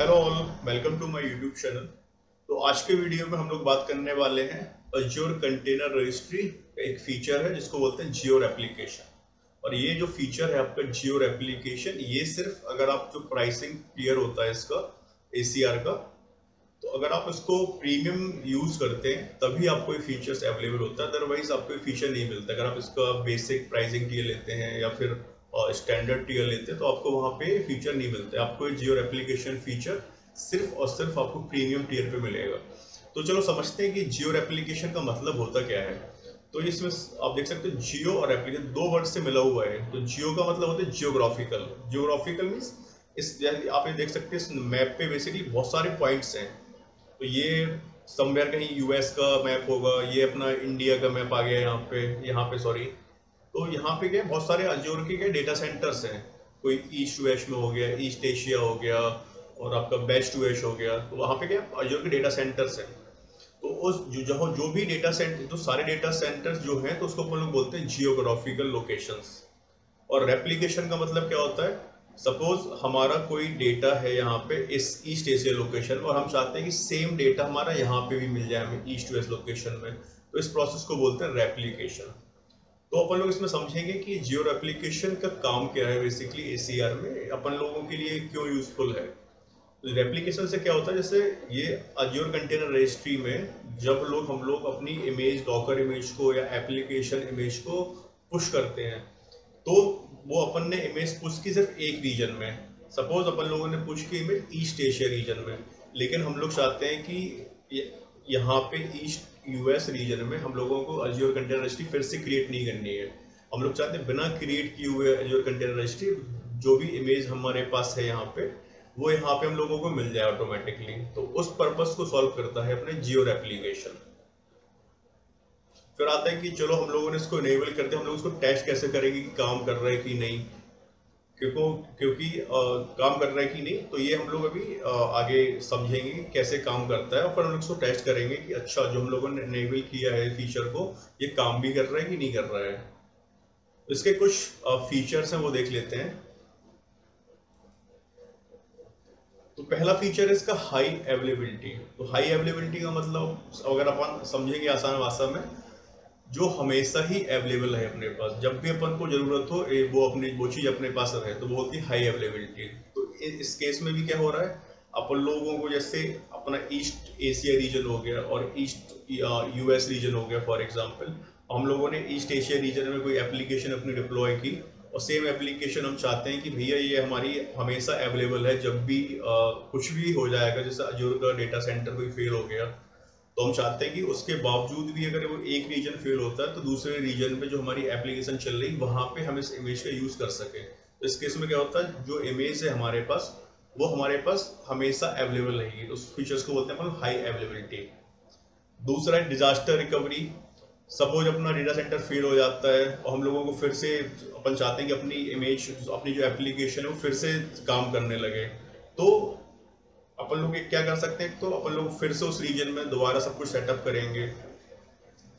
Hello all, welcome to my YouTube channel. तो आज के वीडियो में हम लोग बात करने वाले हैं अज्योर कंटेनर रजिस्ट्री का एक फीचर है जिसको बोलते हैं जियो एप्लीकेशन। और ये जो फीचर है आपका जियो एप्लीकेशन, ये सिर्फ अगर आप जो प्राइसिंग क्लियर होता है इसका ACR का, तो अगर आप इसको प्रीमियम यूज करते हैं तभी आपको ये फीचर्स अवेलेबल होता है। अदरवाइज आपको ये फीचर नहीं मिलता। अगर आप इसका बेसिक प्राइसिंग टियर लेते हैं या फिर स्टैंडर्ड टियर लेते हैं तो आपको वहाँ पे फीचर नहीं मिलता है। आपको ये जियो एप्लीकेशन फीचर सिर्फ और सिर्फ आपको प्रीमियम टियर पे मिलेगा। तो चलो समझते हैं कि जियो एप्लीकेशन का मतलब होता क्या है। तो इसमें आप देख सकते हो जियो और एप्लीकेशन दो वर्ड से मिला हुआ है। तो जियो का मतलब होता है जियोग्राफिकल। जियोग्राफिकल मीन्स आप ये देख सकते हैं इस मैप पे बेसिकली बहुत सारे पॉइंट्स हैं। तो ये समवेयर कहीं यूएस का मैप होगा, ये अपना इंडिया का मैप आ गया यहाँ पे सॉरी। तो यहाँ पे क्या बहुत सारे अज्योर के क्या डेटा सेंटर्स हैं। कोई ईस्ट वेस्ट में हो गया, ईस्ट एशिया हो गया, और आपका वेस्ट वेस्ट हो गया। तो वहाँ पे क्या अज्योर के डेटा सेंटर्स हैं। तो उस जो भी डेटा सेंटर, तो सारे डेटा सेंटर्स जो हैं तो उसको अपन लोग बोलते हैं जियोग्राफिकल लोकेशंस। और रेप्लिकेशन का मतलब क्या होता है, सपोज हमारा कोई डेटा है यहाँ पे इस ईस्ट एशिया लोकेशन में और हम चाहते हैं कि सेम डेटा हमारा यहाँ पे भी मिल जाए हमें ईस्ट वेस्ट लोकेशन में, तो इस प्रोसेस को बोलते हैं रेप्लिकेशन। तो अपन लोग इसमें समझेंगे कि जियो रेप्लिकेशन का काम क्या है बेसिकली ACR में अपन लोगों के लिए क्यों यूजफुल है। रेप्लिकेशन से क्या होता है, जैसे ये अज्योर कंटेनर रजिस्ट्री में जब हम लोग अपनी इमेज, डॉकर इमेज को या एप्लीकेशन इमेज को पुश करते हैं, तो वो अपन ने इमेज पुश की सिर्फ एक रीजन में। सपोज अपन लोगों ने पुश की इमेज ईस्ट एशिया रीजन में, लेकिन हम लोग चाहते हैं कि यहाँ पे ईस्ट US रीजन में हम लोगों को अज्योर कंटेनर रजिस्ट्री फिर से क्रिएट नहीं करनी है। हम लोग चाहते हैं बिना क्रिएट किए हुए अज्योर कंटेनर रजिस्ट्री जो भी इमेज हमारे पास है यहाँ पे, वो यहाँ पे हम लोगों को मिल जाए ऑटोमेटिकली। तो उस पर्पस को सॉल्व करता है अपने जियो एप्लीकेशन। फिर आता है कि चलो हम लोगों ने इसको इनेबल करते हैं, हम लोग उसको टेस्ट कैसे करेंगे कि काम कर रहा है कि नहीं। क्योंकि काम कर रहा है कि नहीं, तो ये हम लोग अभी आगे समझेंगे कि कैसे काम करता है। और फिर हम लोग इसको टेस्ट करेंगे कि अच्छा जो हम लोगों ने इनेबल किया है फीचर को, ये काम भी कर रहा है कि नहीं कर रहा है। इसके कुछ फीचर्स हैं वो देख लेते हैं। तो पहला फीचर है इसका हाई अवेलेबिलिटी। तो हाई अवेलेबिलिटी का मतलब अगर अपन समझेंगे आसान भाषा में, जो हमेशा ही अवेलेबल है अपने पास, जब भी अपन को जरूरत हो वो चीज अपने पास रहे, तो वो होती है हाई अवेलेबिलिटी। तो इस केस में भी क्या हो रहा है, अपन लोगों को जैसे अपना ईस्ट एशिया रीजन हो गया और ईस्ट US रीजन हो गया फॉर एग्जांपल, हम लोगों ने ईस्ट एशिया रीजन में कोई एप्लीकेशन अपनी डिप्लॉय की, और सेम एप्लीकेशन हम चाहते हैं कि भैया ये हमारी हमेशा अवेलेबल है। जब भी कुछ भी हो जाएगा, जैसे अजूर का डेटा सेंटर कोई फेल हो गया, तो हम चाहते हैं कि उसके बावजूद भी अगर वो एक रीजन फेल होता है तो दूसरे रीजन में जो हमारी एप्लीकेशन चल रही वहां पे हम इस इमेज का यूज कर सके। तो इस केस में क्या होता है, जो इमेज है हमारे पास वो हमारे पास हमेशा अवेलेबल रहेगी। तो उस फीचर्स को बोलते हैं अपन हाई अवेलेबिलिटी। दूसरा है डिजास्टर रिकवरी। सपोज अपना डेटा सेंटर फेल हो जाता है और हम लोगों को फिर से अपन चाहते हैं कि अपनी इमेज, अपनी जो एप्लीकेशन है वो फिर से काम करने लगे, तो अपन लोग क्या कर सकते हैं, तो अपन लोग फिर से उस रीजन में दोबारा सब कुछ सेटअप करेंगे,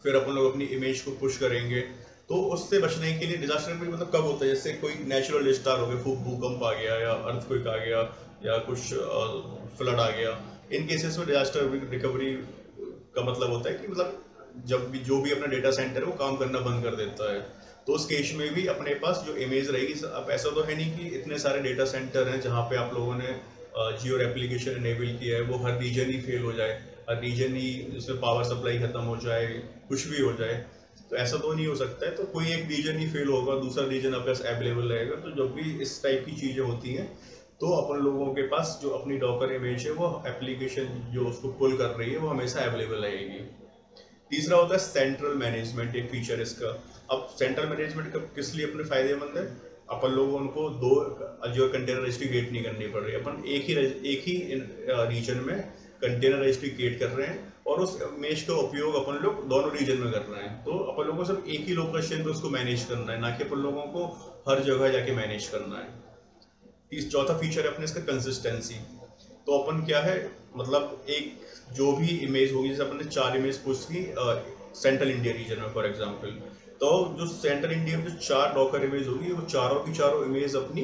फिर अपन लोग अपनी इमेज को पुश करेंगे। तो उससे बचने के लिए डिजास्टर रिकवरी मतलब कब होता है, जैसे कोई नेचुरल डिजास्टर हो गया, भूकंप आ गया या अर्थक्वेक आ गया या कुछ फ्लड आ गया, इन केसेस में डिजास्टर रिकवरी का मतलब होता है कि मतलब जब भी जो भी अपना डेटा सेंटर है वो काम करना बंद कर देता है, तो उस केस में भी अपने पास जो इमेज रहेगी। अब ऐसा तो है नहीं कि इतने सारे डेटा सेंटर हैं जहाँ पे आप लोगों ने जियो एप्लीकेशन इनेबल किया है, वो हर रीजन ही फेल हो जाए, हर रीजन ही उसमें पावर सप्लाई खत्म हो जाए, कुछ भी हो जाए। तो ऐसा तो नहीं हो सकता है। तो कोई एक रीजन ही फेल होगा, दूसरा रीजन आपके पास अवेलेबल रहेगा। तो जब भी इस टाइप की चीज़ें होती हैं तो अपन लोगों के पास जो अपनी डॉकर इमेज है, वो एप्लीकेशन जो उसको पुल कर रही है वो हमेशा अवेलेबल रहेगी। तीसरा होता है सेंट्रल मैनेजमेंट, एक फीचर इसका। अब सेंट्रल मैनेजमेंट का किस लिए अपने फायदेमंद है, अपन लोगों को दो अज्योर कंटेनर रजिस्ट्री क्रिएट नहीं करनी पड़ रही है। अपन एक ही रीजन में कंटेनर रजिस्ट्री क्रिएट कर रहे हैं और उस इमेज का उपयोग अपन लोग दोनों रीजन में कर रहे हैं। तो अपन लोगों को सिर्फ एक ही लोकेशन पे उसको मैनेज करना है, ना कि अपन लोगों को हर जगह जाके मैनेज करना है। चौथा फीचर है अपने इसका कंसिस्टेंसी। तो अपन क्या है, मतलब एक जो भी इमेज होगी, जैसे अपन ने 4 इमेज पुश की सेंट्रल इंडिया रीजन में फॉर एग्जांपल, तो जो सेंट्रल इंडिया में जो 4 डॉकर इमेज होगी वो चारों की चारों इमेज अपनी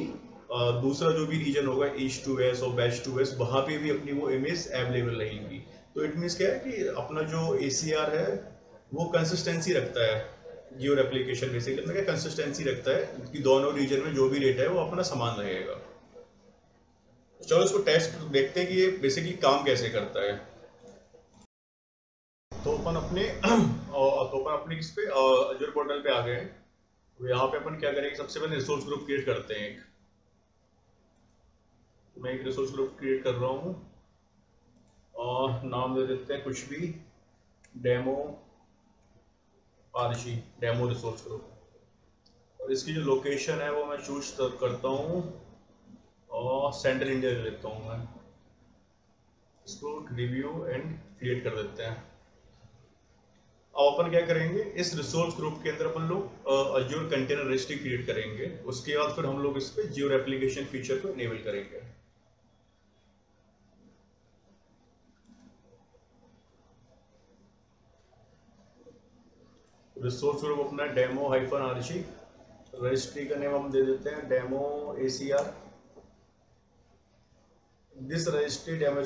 दूसरा जो भी रीजन होगा ईस्ट टू वेस्ट और वेस्ट टू वेस्ट, वहाँ पे भी अपनी वो इमेज अवेलेबल रहेगी। तो इट मीन्स क्या है कि अपना जो ACR है वो कंसिस्टेंसी रखता है, जियो रेप्लिकेशन बेसिकली अपना क्या कंसिस्टेंसी रखता है कि दोनों रीजन में जो भी डेटा है वो अपना समान रहेगा। चलो इसको टेस्ट देखते हैं कि ये बेसिकली काम कैसे करता है। तो अपन अपने इस पे अजूर पोर्टल पे आ गए हैं। तो यहाँ पे अपन क्या करेंगे, सबसे पहले रिसोर्स ग्रुप क्रिएट करते हैं। मैं एक रिसोर्स ग्रुप क्रिएट कर रहा हूँ और नाम दे देते हैं कुछ भी, demo RG, demo resource group. और इसकी जो लोकेशन है वो मैं चूज करता हूँ और सेंट्रल इंडिया ले लेता हूँ मैं। इसको रिव्यू एंड क्रिएट कर देते हैं। अब अपन क्या करेंगे, इस रिसोर्स ग्रुप के अंदर अपन लोग अज्योर कंटेनर रजिस्ट्री क्रिएट करेंगे। उसके बाद फिर हम लोग इस पे जियो रेप्लिकेशन फीचर को इनेबल करेंगे। रिसोर्स ग्रुप अपना डेमो -RG, रजिस्ट्री का नेम हम दे देते हैं demo ACR। This registry demo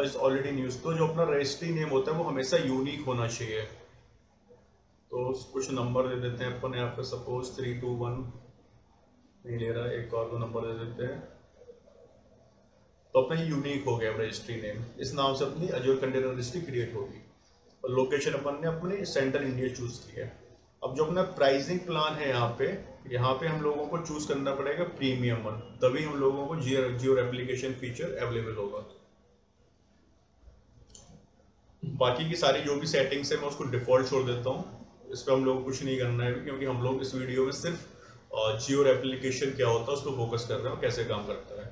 is already news. तो जो अपना रजिस्ट्री नेम होता है वो हमेशा यूनिक होना चाहिए। तो कुछ नंबर दे देते हैं अपन यहाँ पे, सपोज 321 नहीं ले रहा है, एक और दो नंबर दे देते हैं। तो अपना यूनिक हो गया रजिस्ट्री नेम, इस नाम से अपनी अज्योर कंटेनर रजिस्ट्री क्रिएट होगी। और लोकेशन अपन ने अपने सेंट्रल इंडिया चूज किया है। अब जो अपना प्राइसिंग प्लान है यहाँ पे हम लोगों को चूज करना पड़ेगा प्रीमियम वन, तभी हम लोगों को जियो रेप्लिकेशन फीचर अवेलेबल होगा। बाकी की सारी जो भी सेटिंग्स है मैं उसको डिफॉल्ट छोड़ देता हूँ। इस पर हम लोग कुछ नहीं करना है क्योंकि हम लोग इस वीडियो में सिर्फ जियो रेप्लिकेशन क्या होता है उस पर फोकस कर रहे हैं, कैसे काम करता है।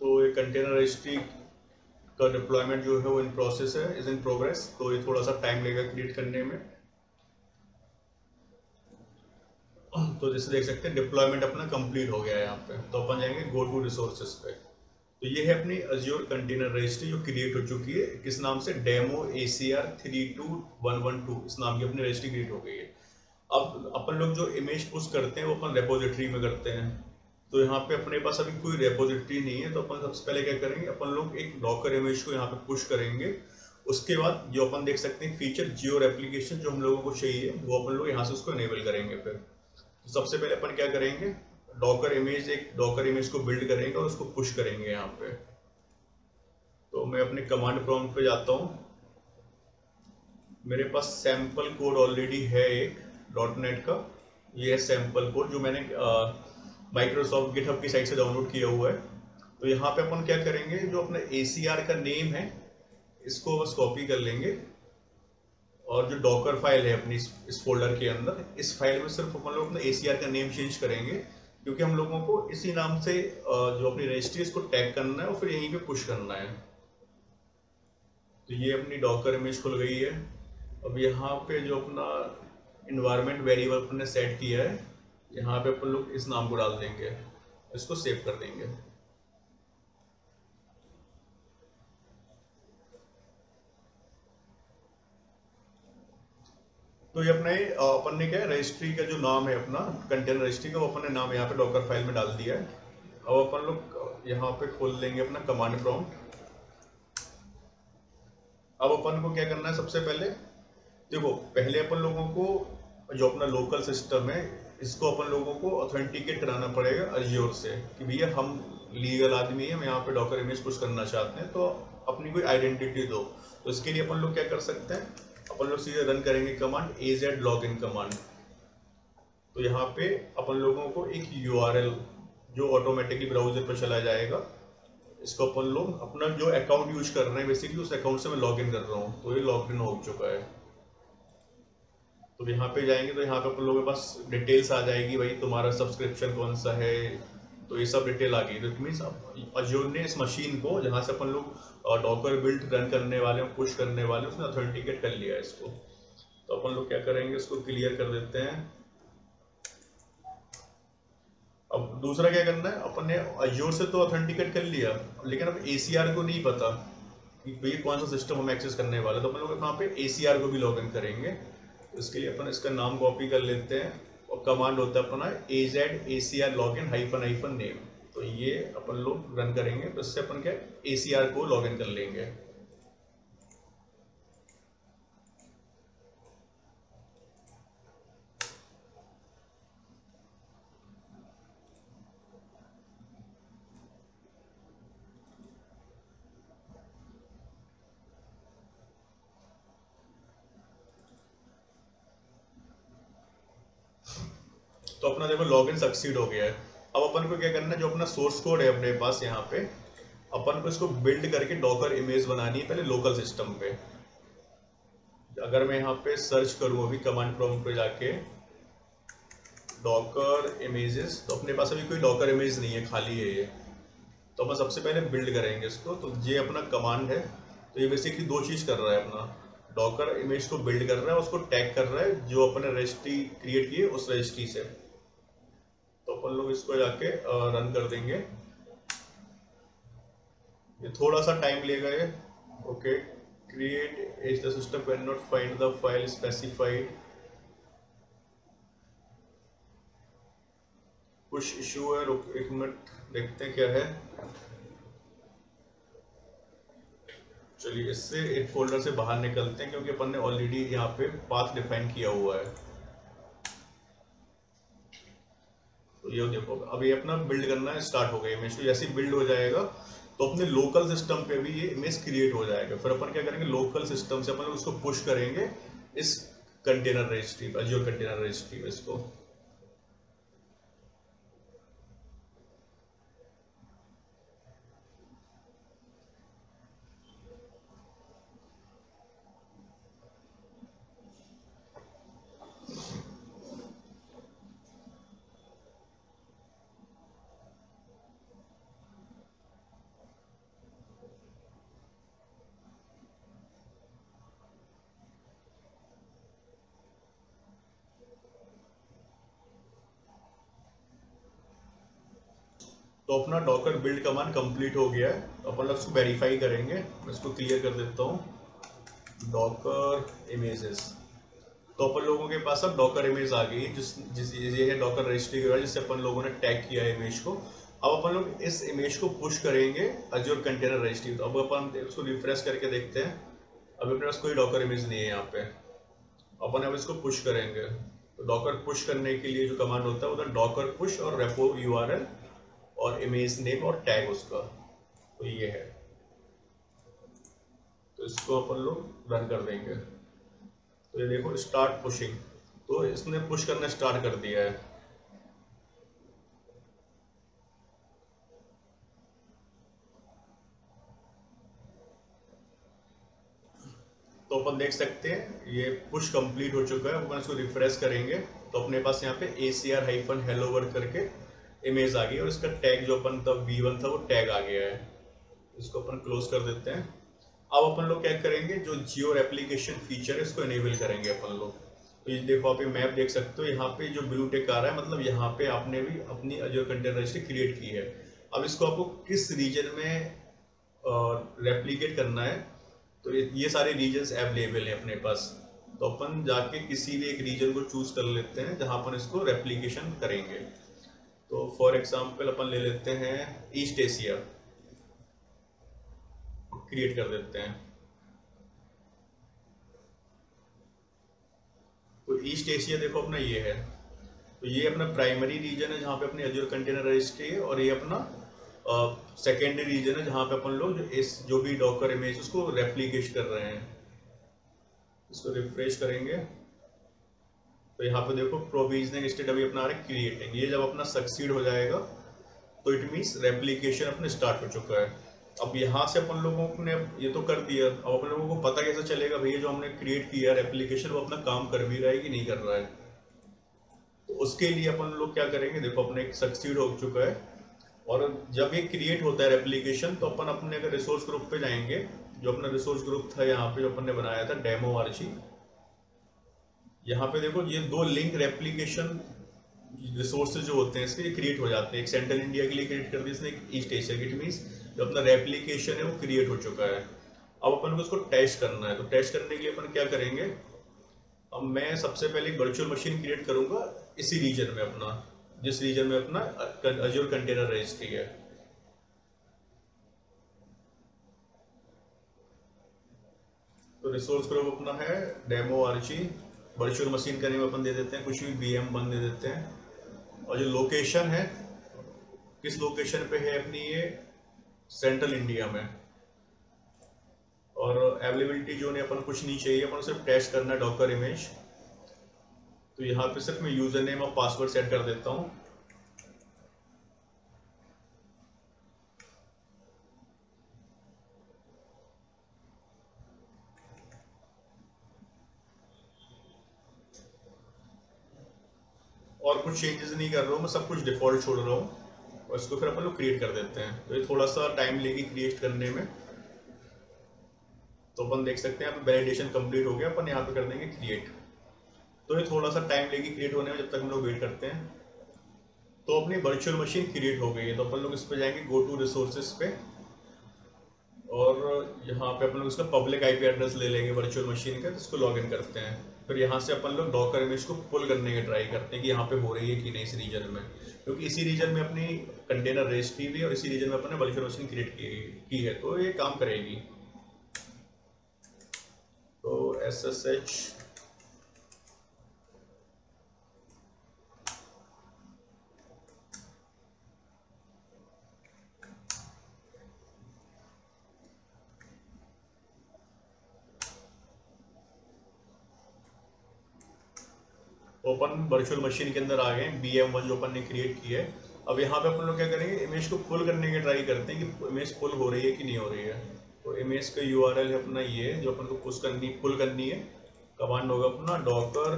तो ये कंटेनर रजिस्ट्री का डिप्लॉयमेंट जो है वो इन प्रोसेस है, इज इन प्रोग्रेस। तो ये थोड़ा सा टाइम लगेगा क्रिएट करने में। तो जैसे देख सकते हैं डिप्लॉयमेंट अपना कंप्लीट हो गया है यहाँ पे। तो अपन जाएंगे गो टू रिसोर्सेज पे। तो ये है अपनी अज्योर कंटेनर रजिस्ट्री जो क्रिएट हो चुकी है। किस नाम से, डेमो ACR 32112, इस नाम की अपनी रजिस्ट्री क्रिएट हो गई है। अब अपन लोग जो इमेज पुश करते हैं वो अपन रेपोजिटरी में करते हैं। तो यहाँ पे अपने पास अभी कोई रेपोजिटरी नहीं है, तो अपन सबसे पहले क्या करेंगे, अपन लोग एक डॉकर इमेज को यहाँ पे पुश करेंगे। उसके बाद जो अपन देख सकते हैं फीचर जियो रेप्लिकेशन जो हम लोगों को चाहिए वो अपन लोग यहाँ से उसको इनेबल करेंगे। फिर तो सबसे पहले अपन क्या करेंगे, एक डॉकर इमेज को बिल्ड करेंगे और उसको पुश करेंगे यहाँ पे। तो मैं अपने कमांड प्रॉम्प्ट पे जाता हूँ। मेरे पास सैंपल कोड ऑलरेडी है एक .NET का। ये है सैंपल कोड जो मैंने माइक्रोसॉफ्ट गिटहब की साइट से डाउनलोड किया हुआ है। तो यहाँ पे अपन क्या करेंगे, जो अपना ACR का नेम है इसको बस कॉपी कर लेंगे और जो डॉकर फाइल है अपनी इस फोल्डर के अंदर, इस फाइल में सिर्फ अपन लोग अपना ACR का नेम चेंज करेंगे क्योंकि हम लोगों को इसी नाम से जो अपनी रजिस्ट्री इसको टैग करना है और फिर यहीं पे पुश करना है। तो ये अपनी डॉकर इमेज खुल गई है। अब यहाँ पे जो अपना इन्वायरमेंट वेरिएबल अपन ने सेट किया है यहाँ पे अपन लोग इस नाम को डाल देंगे, इसको सेव कर देंगे। तो ये अपने अपन ने क्या है, रजिस्ट्री का जो नाम है अपना कंटेनर रजिस्ट्री का, वो अपन ने नाम यहाँ पे डॉकर फाइल में डाल दिया है। अब अपन लोग यहाँ पे खोल लेंगे अपना कमांड प्रॉम्प्ट। अब अपन को क्या करना है, सबसे पहले देखो पहले अपन लोगों को जो अपना लोकल सिस्टम है इसको अपन लोगों को ऑथेंटिकेट कराना पड़ेगा अज्योर से कि भैया हम लीगल आदमी है, हम यहाँ पे डॉकर इमेज पुश करना चाहते हैं, तो अपनी कोई आइडेंटिटी दो। तो इसके लिए अपन लोग क्या कर सकते हैं, अपन लोग सीधे रन करेंगे कमांड AZ लॉगिन कमांड। तो यहाँ पे अपन लोगों को एक URL जो ऑटोमेटिकली ब्राउजर पर चला जाएगा, इसको अपन लोग अपना जो अकाउंट यूज कर रहे हैं बेसिकली उस अकाउंट से मैं लॉगिन कर रहा हूँ। तो ये लॉगिन हो चुका है। तो यहाँ पे जाएंगे तो यहाँ पे अपन लोगों के पास डिटेल्स आ जाएगी, भाई तुम्हारा सब्सक्रिप्शन कौन सा है, तो ये सब डिटेल आ गई। तो इट मीन्स अज्योर ने इस मशीन को जहाँ से अपन लोग डॉकर बिल्ड रन करने वाले हैं, पुश करने वाले हैं, उसने ऑथेंटिकेट कर लिया है इसको। तो अपन लोग क्या करेंगे, इसको क्लियर कर देते हैं। अब दूसरा क्या करना है, अपन ने अज्योर से तो ऑथेंटिकेट कर लिया लेकिन अब ACR को नहीं पता। कि ये कौन सा सिस्टम हम एक्सेस करने वाले, तो अपन लोग यहाँ पे ACR को भी लॉग इन करेंगे। तो इसके लिए अपन इसका नाम कॉपी कर लेते हैं और कमांड होता है अपना AZ ACR login -- name। तो ये अपन लोग रन करेंगे तो इससे अपन क्या ACR को लॉग इन कर लेंगे। तो अपना देखो लॉगिन सक्सीड हो गया है। अब अपन को क्या करना है, जो अपना सोर्स कोड है अपने पास यहाँ पे, अपन को इसको बिल्ड करके डॉकर इमेज बनानी है पहले लोकल सिस्टम पे। अगर मैं यहाँ पे सर्च करूँ अभी कमांड प्रॉम्प्ट पे जाके डॉकर इमेजेस, तो अपने पास अभी कोई डॉकर इमेज नहीं है, खाली है ये। तो अपन सबसे पहले बिल्ड करेंगे इसको। तो ये अपना कमांड है, तो ये बेसिकली दो चीज़ कर रहा है अपना, डॉकर इमेज को बिल्ड कर रहा है, उसको टैग कर रहा है जो अपने रजिस्ट्री क्रिएट की है उस रजिस्ट्री से। तो अपन लोग इसको जाके रन कर देंगे। ये थोड़ा सा टाइम लेगा ये। Okay, create as the system can not find the file specified, कुछ इशू है। रुक एक मिनट देखते हैं क्या है। चलिए इससे एक फोल्डर से बाहर निकलते हैं क्योंकि अपन ने ऑलरेडी यहाँ पे पाथ डिफाइन किया हुआ है। तो ये देखो अभी अपना बिल्ड करना स्टार्ट हो गया इमेज। तो जैसे बिल्ड हो जाएगा तो अपने लोकल सिस्टम पे भी ये इमेज क्रिएट हो जाएगा। फिर अपन क्या करेंगे, लोकल सिस्टम से अपन लोग उसको पुश करेंगे इस container registry, Azure container registry में इसको। तो अपना डॉकर बिल्ड कमांड कंप्लीट हो गया है। तो अपन लोग इसको वेरीफाई करेंगे। मैं इसको क्लियर कर देता हूँ, डॉकर इमेजेस। तो अपन लोगों के पास अब डॉकर इमेज आ गई जिस जिस ये है डॉकर रजिस्ट्री के बाद जिससे अपन लोगों ने टैग किया है इमेज को। अब अपन लोग इस इमेज को पुश करेंगे अज्योर कंटेनर रजिस्ट्री। तो अब अपन इसको रिफ्रेश करके देखते हैं, अभी अपने पास कोई डॉकर इमेज नहीं है यहाँ पे। अपन अब इसको पुश करेंगे। तो डॉकर पुश करने के लिए जो कमांड होता है वो डॉकर पुश और रेपो URL और इमेज नेम और टैग उसका। तो ये है, तो इसको अपन लोग रन कर देंगे। तो ये देखो स्टार्ट पुशिंग, तो इसने पुश करना स्टार्ट कर दिया है। तो अपन देख सकते हैं ये पुश कंप्लीट हो चुका है। अपन इसको रिफ्रेश करेंगे तो अपने पास यहाँ पे ACR-hello world करके इमेज आ गई और इसका टैग जो अपन तब V1 था वो टैग आ गया है। इसको अपन क्लोज कर देते हैं। अब अपन लोग क्या करेंगे, जो जियो एप्लीकेशन फीचर है इसको इनेबल करेंगे अपन लोग। तो ये देखो आप ये मैप देख सकते हो, यहाँ पे जो ब्लू टिक आ रहा है मतलब यहाँ पे आपने भी अपनी अज्योर कंटेनर रजिस्ट्री क्रिएट की है। अब इसको आपको किस रीजन में रेप्लिकेट करना है, तो ये सारे रीजन्स अवेलेबल हैं अपने पास। तो अपन जाके किसी भी एक रीजन को चूज कर लेते हैं जहाँ अपन इसको रेप्लिकेशन करेंगे। तो फॉर एग्जांपल अपन ले लेते हैं ईस्ट एशिया, क्रिएट कर देते हैं। तो ईस्ट एशिया देखो अपना ये है, तो ये अपना प्राइमरी रीजन है जहाँ पे अपनी अज्योर कंटेनर रजिस्ट्री है, और ये अपना सेकेंडरी रीजन है जहाँ पे अपन लोग जो भी डॉकर इमेज उसको रेप्लिकेट कर रहे हैं। इसको रिफ्रेश करेंगे तो यहाँ पे देखो प्रोविजनिंग स्टेट अभी अपना आ रहा है क्रिएटिंग। ये जब अपना सक्सीड हो जाएगा तो इट मीन्स रेप्लिकेशन अपने स्टार्ट हो चुका है। अब यहाँ से अपन लोगों ने ये तो कर दिया, अब अपन लोगों को पता कैसे चलेगा भैया जो हमने क्रिएट किया रेप्लिकेशन वो अपना काम कर भी रहा है कि नहीं कर रहा है। तो उसके लिए अपन लोग क्या करेंगे, देखो अपने सक्सीड हो चुका है और जब ये क्रिएट होता है रेप्लिकेशन तो अपन अपने अगर रिसोर्स ग्रुप पे जाएंगे, जो अपना रिसोर्स ग्रुप था यहाँ पे जो अपन ने बनाया था डेमो आर्ची, यहाँ पे देखो ये दो लिंक रेप्लिकेशन रिसोर्सेज जो होते हैं इसके क्रिएट हो जाते हैं। एक सेंट्रल इंडिया के लिए क्रिएट कर दिया इसने, एक ईस्ट एशिया की। इट मीन्स जो अपना रेप्लिकेशन है वो क्रिएट हो चुका है। अब अपन को इसको टेस्ट करना है, तो टेस्ट करने के लिए अपन क्या करेंगे, अब मैं सबसे पहले एक वर्चुअल मशीन क्रिएट करूंगा इसी रीजन में अपना, जिस रीजन में अपना अज्योर कंटेनर रजिस्ट्री है। तो रिसोर्स ग्रुप अपना है डेमो आरजी, वर्चुअल मशीन का नेम अपन दे देते हैं कुछ भी VM1 दे देते हैं। और जो लोकेशन है, किस लोकेशन पे है अपनी ये, सेंट्रल इंडिया में। और अवेलेबिलिटी जो है अपन कुछ नहीं चाहिए, अपन सिर्फ टेस्ट करना है डॉकर इमेज। तो यहाँ पे सिर्फ मैं यूजर नेम और पासवर्ड सेट कर देता हूँ। और कुछ चेंजेस नहीं कर रहा हूँ, मैं सब कुछ डिफॉल्ट छोड़ रहा हूँ। और इसको फिर अपन लोग क्रिएट कर देते हैं। तो ये थोड़ा सा टाइम लेगी क्रिएट करने में। तो अपन देख सकते हैं यहाँ पे वैलिडेशन कंप्लीट हो गया, अपन यहाँ पे कर देंगे क्रिएट। तो ये थोड़ा सा टाइम लेगी क्रिएट होने में, जब तक हम लोग वेट करते हैं। तो अपनी वर्चुअल मशीन क्रिएट हो गई है। तो अपन लोग इस पे जाएंगे गो टू रिसोर्सेज पे, और यहाँ पे अपन लोग इसका पब्लिक IP एड्रेस ले लेंगे वर्चुअल मशीन का, तो इसको लॉग इन करते हैं। फिर यहाँ से अपन लोग डॉकर इमेज को पुल करने की ट्राई करते हैं कि यहाँ पे हो रही है कि नहीं इस रीजन में, क्योंकि इसी रीजन में अपनी कंटेनर रजिस्ट्री भी और इसी रीजन में अपने वर्चुअल मशीन क्रिएट की है, तो ये काम करेगी। तो SSH ओपन वर्चुअल मशीन के अंदर आ गए, VM1 जो अपन ने क्रिएट की है। अब यहाँ पे अपन लोग क्या करेंगे, इमेज को पुल करने की ट्राई करते हैं कि इमेज पुल हो रही है कि नहीं हो रही है। तो इमेज का URL है अपना ये, जो अपन को पुल करनी है। कमांड होगा अपना डॉकर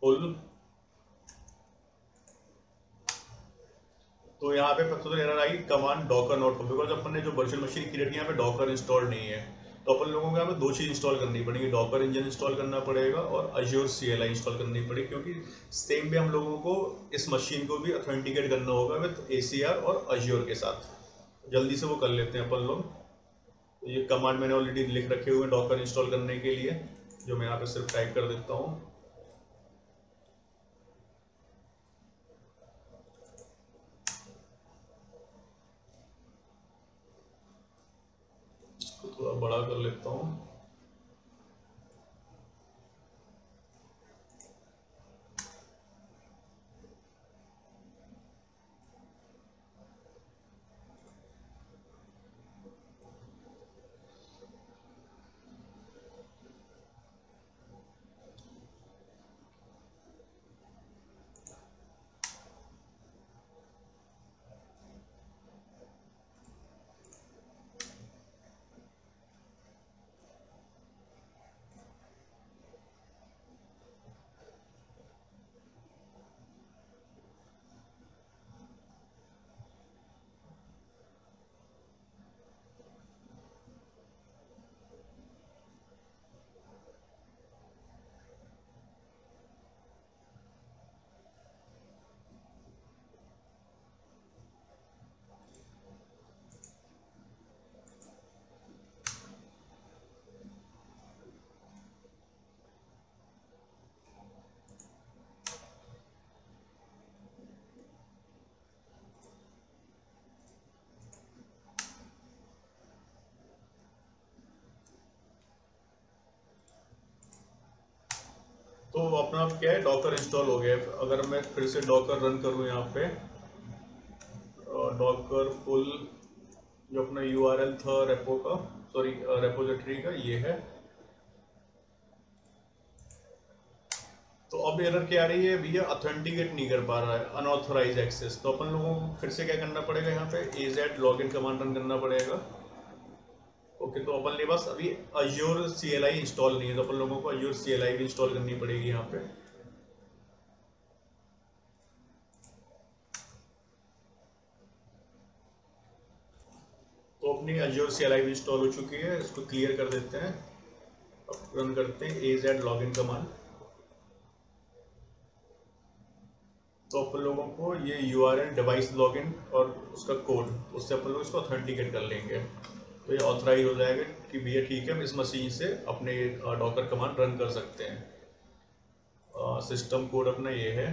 पुल। तो यहाँ पे पता तो एरर आई command docker not pull, because अपन ने जो वर्चुअल मशीन क्रिएट की यहाँ पे डॉकर इंस्टॉल नहीं है। तो अपन लोगों को यहाँ पे दो चीज इंस्टॉल करनी पड़ेगी, डॉकर इंजन इंस्टॉल करना पड़ेगा और अज्योर CLI इंस्टॉल करनी पड़ेगी, क्योंकि सेम भी हम लोगों को इस मशीन को भी ऑथेंटिकेट करना होगा विद ACR और अज्योर के साथ। जल्दी से वो कर लेते हैं अपन लोग। तो ये कमांड मैंने ऑलरेडी लिख रखे हुए हैं डॉकर इंस्टॉल करने के लिए, जो मैं यहाँ पे सिर्फ टाइप कर देता हूँ। थोड़ा बड़ा कर लेता हूँ। तो अपना अब क्या है, डॉकर इंस्टॉल हो गया है। अगर मैं फिर से डॉकर रन करूँ यहाँ पे, डॉकर पुल, जो अपना URL था रेपो का, सॉरी रेपोजिटरी का, ये है। तो अब एरर क्या आ रही है भैया, ऑथेंटिकेट नहीं कर पा रहा है, अनऑथराइज एक्सेस। तो अपन लोगों को फिर से क्या करना पड़ेगा, यहाँ पे AZ लॉगिन कमांड रन करना पड़ेगा। ओके, तो अपन के पास अभी अज्योर CLI इंस्टॉल नहीं है, तो अपन लोगों को अज्योर CLI भी इंस्टॉल करनी पड़ेगी यहाँ पे। तो अपनी अज्योर CLI भी इंस्टॉल हो चुकी है, इसको क्लियर कर देते हैं। अब रन करते हैं AZ लॉगिन कमांड। तो अपन लोगों को ये URL डिवाइस लॉगिन और उसका कोड, उससे अपन लोग इसको ऑथेंटिकेट कर लेंगे। तो ये ऑथराइज हो जाएगा कि भैया ठीक है, हम इस मशीन से अपने डॉकर कमांड रन कर सकते हैं। सिस्टम कोड अपना ये है।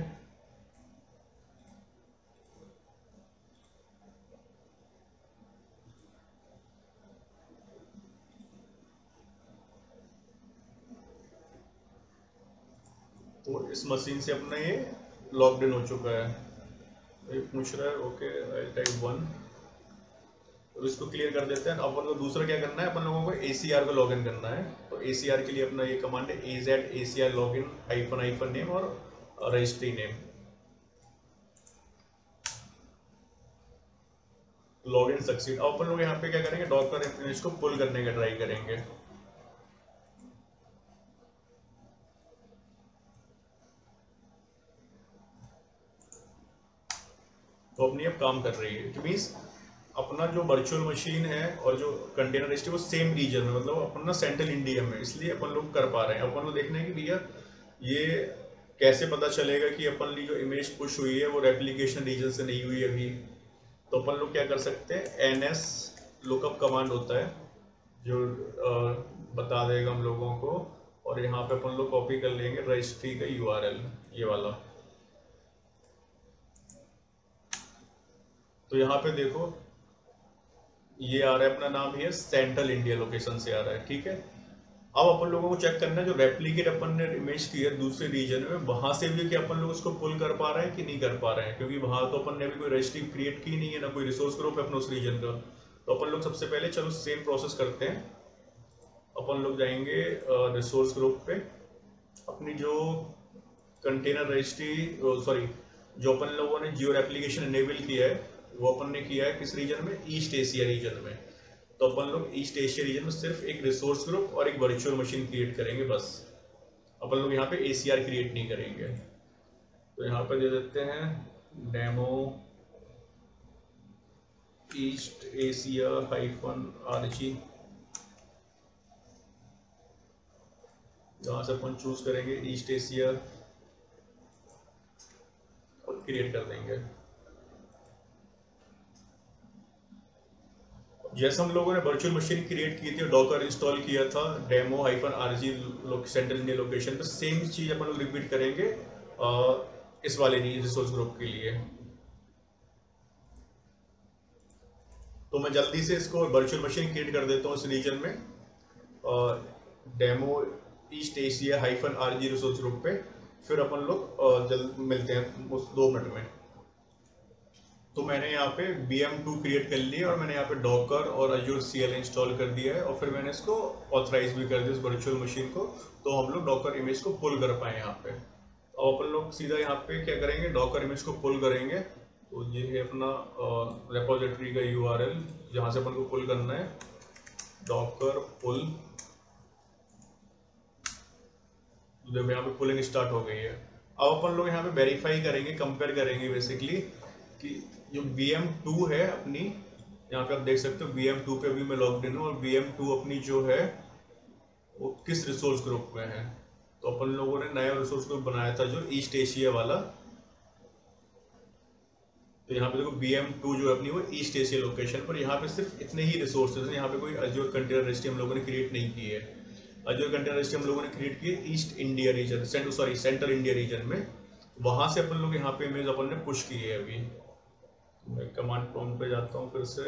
तो इस मशीन से अपना ये लॉग्ड इन हो चुका है। तो ये पूछ रहा है ओके आई टाइप 1, तो इसको क्लियर कर देते हैं। अपन को दूसरा क्या करना है, अपन लोगों को ACR को लॉगिन करना है। तो ACR के लिए अपना ये कमांड है AZ ACR login hyphen name और रजिस्ट्री नेम। Login succeed. अब अपन लोग यहाँ पे क्या करेंगे, डॉकर इमेज को पुल करने का ट्राई करेंगे। तो अपनी अब काम कर रही है, मीन्स अपना जो वर्चुअल मशीन है और जो कंटेनर रजिस्ट्री वो सेम रीजन में, मतलब अपन ना सेंट्रल इंडिया में, इसलिए अपन लोग कर पा रहे हैं। अपन लोग देखना है कि भैया ये कैसे पता चलेगा कि अपन की जो इमेज पुश हुई है वो रेप्लिकेशन रीजन से नहीं हुई अभी। तो अपन लोग क्या कर सकते हैं, NS लुकअप कमांड होता है जो बता देगा हम लोगों को, और यहाँ पे अपन लोग कॉपी कर लेंगे रजिस्ट्री का URL ये वाला। तो यहाँ पे देखो ये आ रहा है, अपना नाम ये सेंट्रल इंडिया लोकेशन से आ रहा है, ठीक है। अब अपन लोगों को चेक करना है जो रेप्लिकेट अपन ने इमेज की है दूसरे रीजन में, वहां से भी कि अपन लोग उसको पुल कर पा रहे हैं कि नहीं कर पा रहे हैं, क्योंकि वहां तो अपन ने अभी कोई रजिस्ट्री क्रिएट की नहीं है, ना कोई रिसोर्स ग्रुप है अपना उस रीजन का। तो अपन लोग सबसे पहले चलो सेम प्रोसेस करते हैं। अपन लोग जाएंगे रिसोर्स ग्रुप पे, अपनी जो कंटेनर रजिस्ट्री सॉरी जो अपन लोगों ने जियो एप्लीकेशन इनेबल किया है वो अपन ने किया है किस रीजन में, ईस्ट एशिया रीजन में। तो अपन लोग ईस्ट एशिया रीजन में सिर्फ एक रिसोर्स ग्रुप और एक वर्चुअल मशीन क्रिएट करेंगे बस। अपन लोग यहाँ पे ACR क्रिएट नहीं करेंगे। तो यहाँ पे दे देते हैं डेमो ईस्ट एशिया -RG, जहाँ से अपन चूज करेंगे ईस्ट एशिया और क्रिएट कर देंगे। जैसे हम लोगों ने वर्चुअल मशीन क्रिएट की थी, डॉकर इंस्टॉल किया था demo -RG central India location पे, सेम चीज अपन लोग रिपीट करेंगे इस वाले रिसोर्स ग्रुप के लिए। तो मैं जल्दी से इसको वर्चुअल मशीन क्रिएट कर देता हूँ इस रीजन में, demo east Asia -RG resource group पे। फिर अपन लोग जल्द मिलते हैं उस 2 मिनट में। तो मैंने यहाँ पे VM2 क्रिएट कर लिया और मैंने यहाँ पे डॉकर और अजूर CL इंस्टॉल कर दिया है, और फिर मैंने इसको ऑथराइज भी कर दिया इस वर्चुअल मशीन को, तो हम लोग डॉकर इमेज को पुल कर पाए यहाँ पे। अब अपन लोग सीधा यहाँ पे क्या करेंगे, डॉकर इमेज को पुल करेंगे। तो ये है अपना रेपोजिटरी का URL जहाँ से अपन को पुल करना है, डॉकर पुल। जब यहाँ पे पुलिंग स्टार्ट हो गई है, अब अपन लोग यहाँ पे वेरीफाई करेंगे, कंपेयर करेंगे बेसिकली कि जो VM2 है अपनी, यहाँ पे आप देख सकते हो VM2 पे अभी मैं लॉग्ड इन हूँ, और VM2 अपनी जो है वो किस रिसोर्स ग्रुप में है। तो अपन लोगों ने नया रिसोर्स ग्रुप बनाया था जो ईस्ट एशिया वाला। तो यहाँ पे देखो VM2 जो है अपनी वो ईस्ट एशिया लोकेशन पर, यहाँ पे सिर्फ इतने ही रिसोर्सेज हैं, यहाँ पे कोई अजूर कंटेनर रजिस्ट्री हम लोगों ने क्रिएट नहीं की है। अजूर कंटेनर रजिस्ट्री हम लोगों ने क्रिएट की है east India region, central India region में, वहां से अपन लोग यहाँ पे इमेज अपन ने पुश की है अभी। मैं कमांड प्रॉम्प्ट पे जाता हूँ फिर से।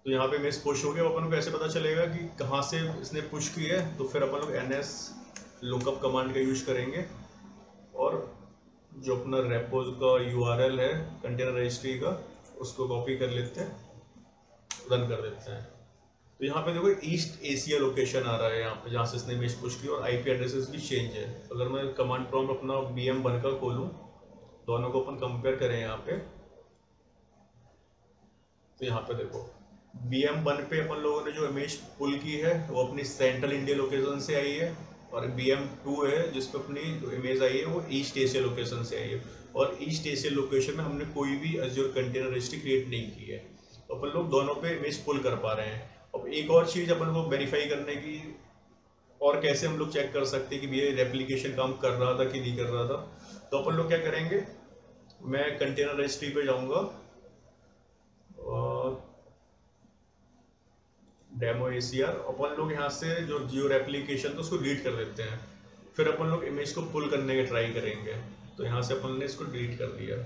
तो यहाँ पे इमेज पुश हो गया। अपन को ऐसे पता चलेगा कि कहाँ से इसने पुश की है, तो फिर अपन लोग NS लुकअप कमांड का यूज करेंगे, और जो अपना रेपोज का URL है कंटेनर रजिस्ट्री का उसको कॉपी कर लेते हैं, रन कर देते हैं। तो यहाँ पे देखो ईस्ट एशिया लोकेशन आ रहा है यहाँ पे जहाँ से इसने इमेज पुश की, और IP एड्रेसेस भी चेंज है। अगर मैं कमांड प्रॉम्प्ट अपना VM1 का खोलूँ, दोनों को अपन कंपेयर करें यहाँ पे, तो यहाँ पे देखो VM1 पे अपन लोगों ने जो इमेज पुल की है वो अपनी सेंट्रल इंडिया लोकेशन से आई है, और VM2 है जिसपे अपनी जो इमेज आई है वो ईस्ट एशिया लोकेशन से आई है, और ईस्ट एशिया लोकेशन में हमने कोई भी अजूर कंटेनर रजिस्ट्री क्रिएट नहीं की है। तो अपन लोग दोनों पे इमेज पुल कर पा रहे हैं। अब एक और चीज़ अपन को वेरीफाई करने की, और कैसे हम लोग चेक कर सकते हैं कि ये रेप्लिकेशन काम कर रहा था कि नहीं कर रहा था। तो अपन लोग क्या करेंगे, मैं कंटेनर रजिस्ट्री पे जाऊंगा, और डेमो ACR, अपन लोग यहाँ से जो जियो एप्लीकेशन तो उसको डिलीट कर देते हैं, फिर अपन लोग इमेज को पुल करने के ट्राई करेंगे। तो यहाँ से अपन ने इसको डिलीट कर दिया।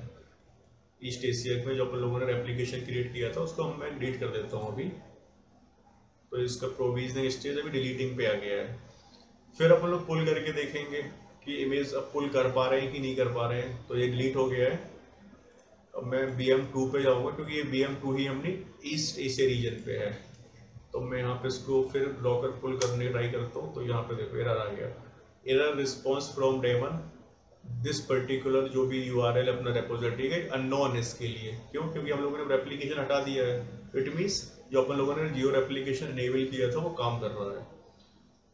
ईस्ट एशिया में जो अपन लोगों ने एप्लीकेशन क्रिएट किया था उसको मैं डिलीट कर देता हूँ अभी। तो इसका प्रोविजनिंग स्टेज अभी डिलीटिंग पे आ गया है। फिर अपन लोग पुल करके देखेंगे कि इमेज अब पुल कर पा रहे हैं कि नहीं कर पा रहे हैं। तो ये डिलीट हो गया है। अब मैं BM2 पे जाऊंगा क्योंकि ये BM2 ही हमने ईस्ट एशिया रीजन पे है। तो मैं यहाँ पे इसको फिर ब्लॉकर पुल करने ट्राई करता हूँ। तो यहाँ पे देखो एरर आ गया, error response from daemon, this particular जो भी URL अपना रेपोजिटरी का अननोन है इसके लिए। क्यों? क्योंकि हम लोगों ने रेप्लिकेशन हटा दिया है। इट मीन्स जो अपन लोगों ने जियो रेप्लिकेशन इनेबल किया था वो काम कर रहा है।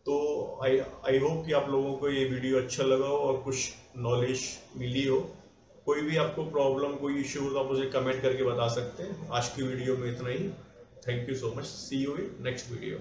तो आई होप कि आप लोगों को ये वीडियो अच्छा लगा हो और कुछ नॉलेज मिली हो। कोई भी आपको प्रॉब्लम कोई इश्यू हो तो आप मुझे कमेंट करके बता सकते हैं। आज की वीडियो में इतना ही। Thank you so much, see you in next video.